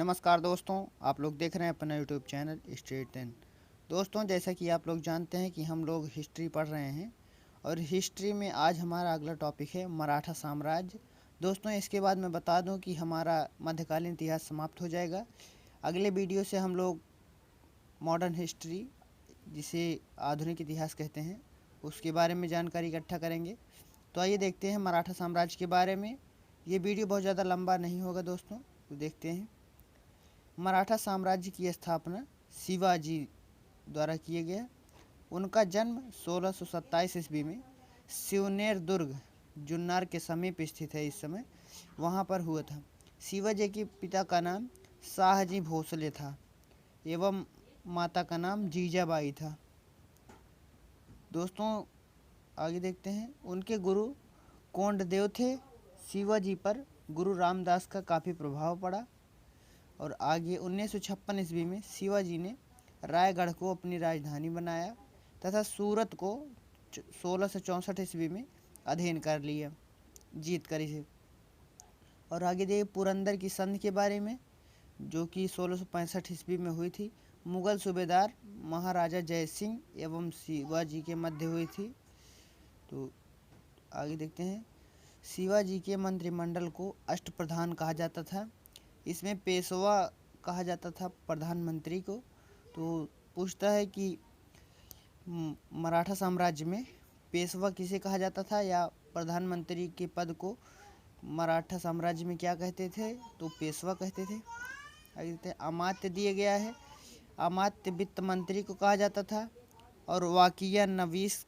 नमस्कार दोस्तों, आप लोग देख रहे हैं अपना यूट्यूब चैनल स्ट्रेट 10। दोस्तों, जैसा कि आप लोग जानते हैं कि हम लोग हिस्ट्री पढ़ रहे हैं और हिस्ट्री में आज हमारा अगला टॉपिक है मराठा साम्राज्य। दोस्तों, इसके बाद मैं बता दूं कि हमारा मध्यकालीन इतिहास समाप्त हो जाएगा। अगले वीडियो से हम लोग मॉडर्न हिस्ट्री, जिसे आधुनिक इतिहास कहते हैं, उसके बारे में जानकारी इकट्ठा करेंगे। तो आइए देखते हैं मराठा साम्राज्य के बारे में। ये वीडियो बहुत ज़्यादा लंबा नहीं होगा दोस्तों, तो देखते हैं। मराठा साम्राज्य की स्थापना शिवाजी द्वारा किया गया। उनका जन्म 1627 ईस्वी में शिवनेर दुर्ग, जुन्नर के समीप स्थित है इस समय, वहाँ पर हुआ था। शिवाजी के पिता का नाम शाहजी भोसले था एवं माता का नाम जीजाबाई था। दोस्तों, आगे देखते हैं। उनके गुरु कोंडदेव थे। शिवाजी पर गुरु रामदास का काफ़ी प्रभाव पड़ा और आगे 1956 ईस्वी में शिवाजी ने रायगढ़ को अपनी राजधानी बनाया तथा सूरत को 1664 ईस्वी में अधीन कर लिया, जीत कर इसे। और आगे देखिए पुरंदर की संधि के बारे में, जो कि 1665 ईस्वी में हुई थी। मुगल सूबेदार महाराजा जय सिंह एवं शिवाजी के मध्य हुई थी। तो आगे देखते हैं। शिवाजी के मंत्रिमंडल को अष्टप्रधान कहा जाता था। इसमें पेशवा कहा जाता था प्रधानमंत्री को। तो पूछता है कि मराठा साम्राज्य में पेशवा किसे कहा जाता था या प्रधानमंत्री के पद को मराठा साम्राज्य में क्या कहते थे? तो पेशवा कहते थे। आगे देखते हैं। अमात्य दिया गया है। अमात्य वित्त मंत्री को कहा जाता था और वाकिया नवीस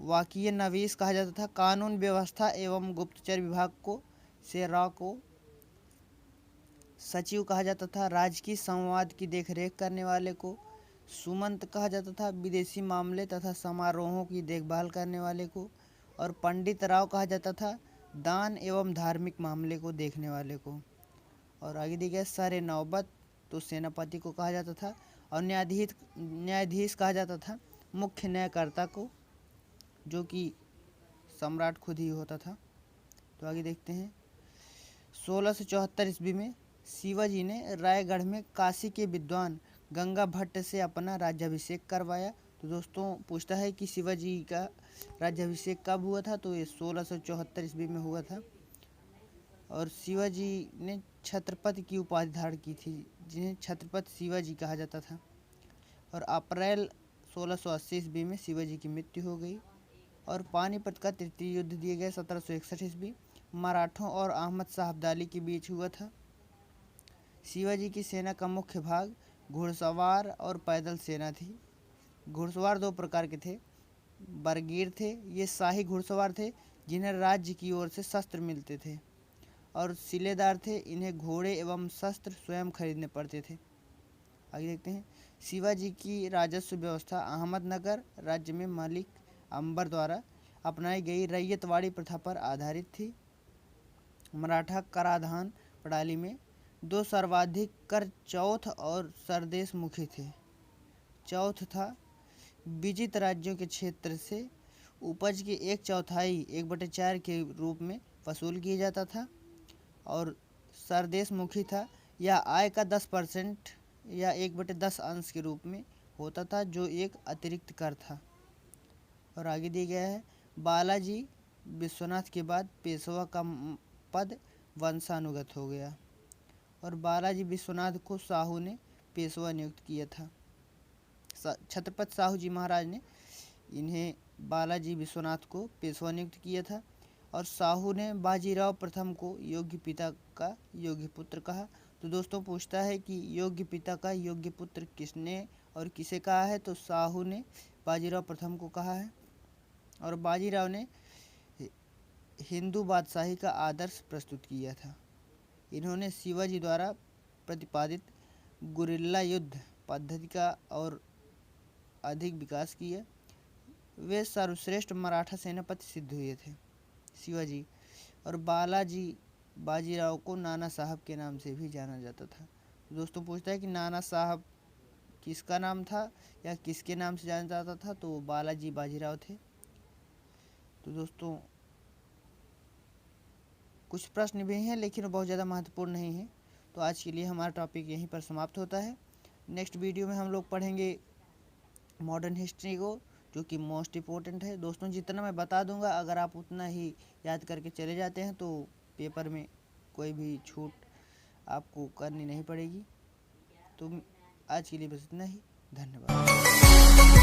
वाकिया नवीस कहा जाता था। कानून व्यवस्था एवं गुप्तचर विभाग को सेरा को सचिव कहा जाता था। राजकीय संवाद की देखरेख करने वाले को सुमंत कहा जाता था। विदेशी मामले तथा समारोहों की देखभाल करने वाले को और पंडित राव कहा जाता था। दान एवं धार्मिक मामले को देखने वाले को। और आगे दिया गया सरे नौबत, तो सेनापति को कहा जाता था। और न्यायाधीश कहा जाता था मुख्य न्यायकर्ता को, जो कि सम्राट खुद ही होता था। तो आगे देखते हैं। 1674 ईस्वी में शिवाजी ने रायगढ़ में काशी के विद्वान गंगा भट्ट से अपना राज्याभिषेक करवाया। तो दोस्तों, पूछता है कि शिवाजी का राज्याभिषेक कब हुआ था? तो ये 1674 ईस्वी में हुआ था। और शिवाजी ने छत्रपति की उपाधि धारण की थी, जिन्हें छत्रपति शिवाजी कहा जाता था। और अप्रैल 1680 ईस्वी में शिवाजी की मृत्यु हो गई। और पानीपत का तृतीय युद्ध दिए गए 1761 ईस्वी मराठों और अहमद शाह अब्दाली के बीच हुआ था। शिवाजी की सेना का मुख्य भाग घुड़सवार और पैदल सेना थी। घुड़सवार दो प्रकार के थे। बरगीर थे, ये शाही घुड़सवार थे जिन्हें राज्य की ओर से शस्त्र मिलते थे। और सिलेदार थे, इन्हें घोड़े एवं शस्त्र स्वयं खरीदने पड़ते थे। आगे देखते हैं। शिवाजी की राजस्व व्यवस्था अहमदनगर राज्य में मलिक अंबर द्वारा अपनाई गई रैयतवाड़ी प्रथा पर आधारित थी। मराठा कराधान प्रणाली में दो सर्वाधिक कर चौथ और सरदेश मुखी थे। चौथ था विजित राज्यों के क्षेत्र से उपज के 1/4 1/4 के रूप में वसूल किया जाता था। और सरदेश मुखी था यह आय का 10% या 1/10 अंश के रूप में होता था, जो एक अतिरिक्त कर था। और आगे दिया गया है। बालाजी विश्वनाथ के बाद पेशवा का पद वंशानुगत हो गया और बालाजी विश्वनाथ को साहू ने पेशवा नियुक्त किया था। छत्रपति साहू जी महाराज ने इन्हें बालाजी विश्वनाथ को पेशवा नियुक्त किया था। और साहू ने बाजीराव प्रथम को योग्य पिता का योग्य पुत्र कहा। तो दोस्तों, पूछता है कि योग्य पिता का योग्य पुत्र किसने और किसे कहा है? तो साहू ने बाजीराव प्रथम को कहा है। और बाजीराव ने हिंदू बादशाही का आदर्श प्रस्तुत किया था। इन्होंने शिवाजी द्वारा प्रतिपादित गुरिल्ला युद्ध पद्धति का और अधिक विकास किया। वे सर्वश्रेष्ठ मराठा सेनापति सिद्ध हुए थे शिवाजी। और बाजीराव को नाना साहब के नाम से भी जाना जाता था। दोस्तों, पूछता है कि नाना साहब किसका नाम था या किसके नाम से जाना जाता था? तो वो बालाजी बाजीराव थे। तो दोस्तों, कुछ प्रश्न भी हैं लेकिन वो बहुत ज़्यादा महत्वपूर्ण नहीं है। तो आज के लिए हमारा टॉपिक यहीं पर समाप्त होता है। नेक्स्ट वीडियो में हम लोग पढ़ेंगे मॉडर्न हिस्ट्री को, जो कि मोस्ट इम्पोर्टेंट है। दोस्तों, जितना मैं बता दूंगा अगर आप उतना ही याद करके चले जाते हैं तो पेपर में कोई भी छूट आपको करनी नहीं पड़ेगी। तो आज के लिए बस इतना ही। धन्यवाद।